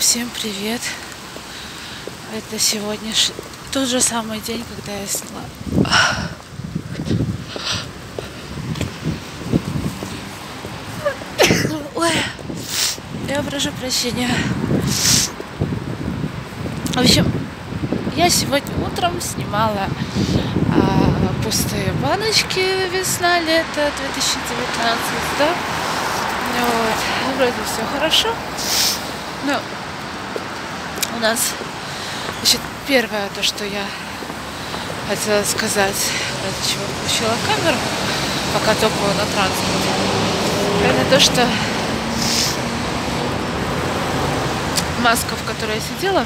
Всем привет! Это сегодня тот же самый день, когда я сняла. Ой, я прошу прощения. В общем, я сегодня утром снимала пустые баночки весна-лето 2019, да? Вот. Вроде все хорошо. Но у нас, значит, первое, то, что я хотела сказать, ради чего включила камеру, пока топала на транспорте, это то, что маска, в которой я сидела,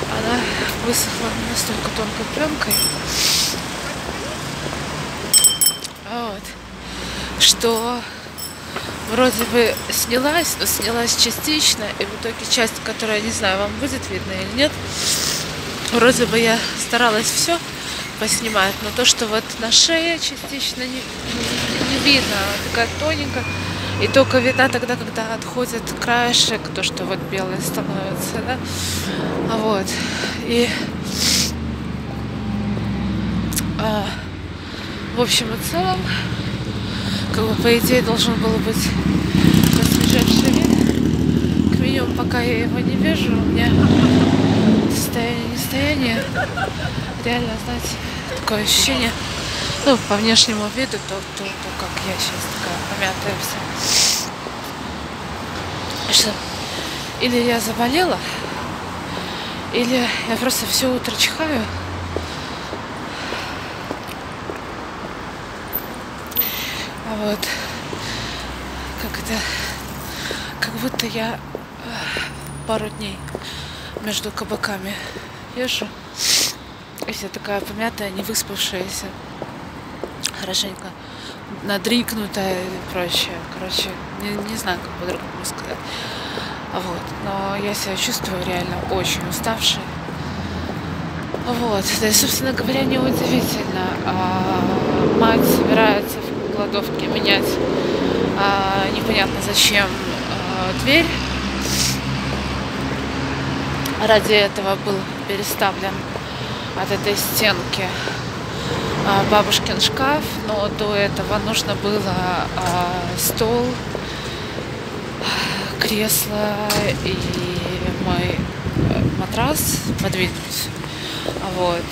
она высохла настолько тонкой пленкой, вот, что вроде бы снялась, но снялась частично, и в итоге часть, которая, не знаю, вам будет видно или нет, вроде бы я старалась все поснимать, но то, что вот на шее частично не видно, такая тоненькая, и только видна тогда, когда отходит краешек, то, что вот белый становится, да, вот, и в общем и целом, как бы, по идее, должен был быть посвежевший вид. К минимуму, пока я его не вижу, у меня состояние, реально, знаете, такое ощущение, ну, по внешнему виду, то как я сейчас такая помятая вся. Что? Или я заболела, или я просто все утро чихаю. Вот, как будто я пару дней между кабаками езжу, и вся такая помятая, не выспавшаяся, хорошенько надринкнутая и прочее. Короче, не знаю, как по-другому сказать. Вот, но я себя чувствую реально очень уставшей. Вот, да и, собственно говоря, неудивительно. Мать собирается в кладовке менять непонятно зачем дверь. Ради этого был переставлен от этой стенки бабушкин шкаф, но до этого нужно было стол, кресло и мой матрас подвинуть. Вот.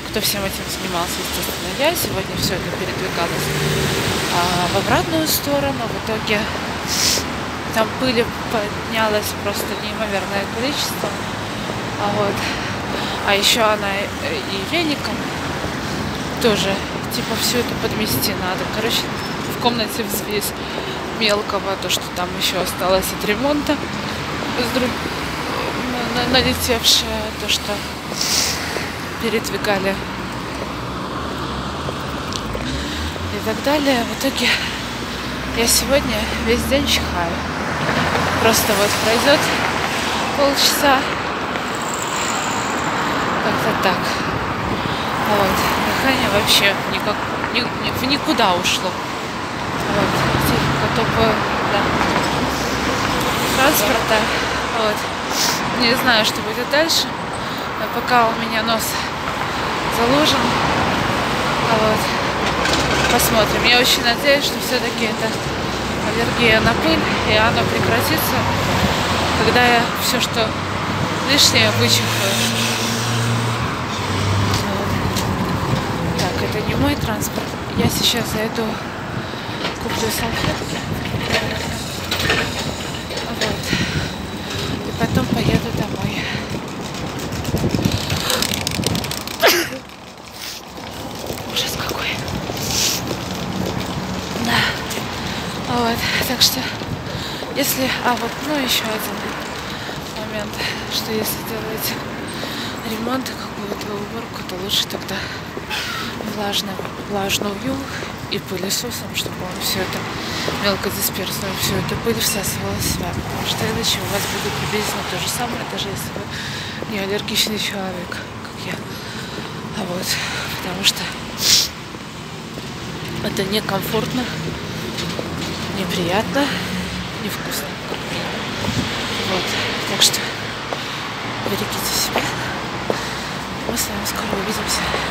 Кто всем этим занимался, естественно, я. Сегодня все это передвигалось в обратную сторону. В итоге там пыли поднялось просто неимоверное количество. Вот. А еще она и веником тоже, типа, все это подмести надо. Короче, в комнате взвесь мелкого, то, что там еще осталось от ремонта, налетевшее, то, что передвигали и так далее. В итоге я сегодня весь день чихаю. Просто вот пройдет полчаса, как-то так. Вот. Дыхание вообще в никуда ушло. Вот. Топаю, да, транспорта. Вот. Не знаю, что будет дальше. Но пока у меня нос заложен. Вот. Посмотрим. Я очень надеюсь, что все-таки это аллергия на пыль, и она прекратится, когда я все, что лишнее, вычихаю. Вот. Так, это не мой транспорт. Я сейчас зайду, куплю салфетки. Вот. И потом поеду домой. Ужас какой. Да. Вот. Так что, если... ну еще один момент, что если делаете ремонт и какую-то уборку, то лучше тогда влажную и пылесосом, чтобы он все это мелкодисперсную, всю эту пыль всасывал в себя. Потому что иначе у вас будет приблизительно то же самое, даже если вы не аллергичный человек, как я. Вот. Потому что это некомфортно, неприятно, невкусно. Так что берегите себя. Мы с вами скоро увидимся.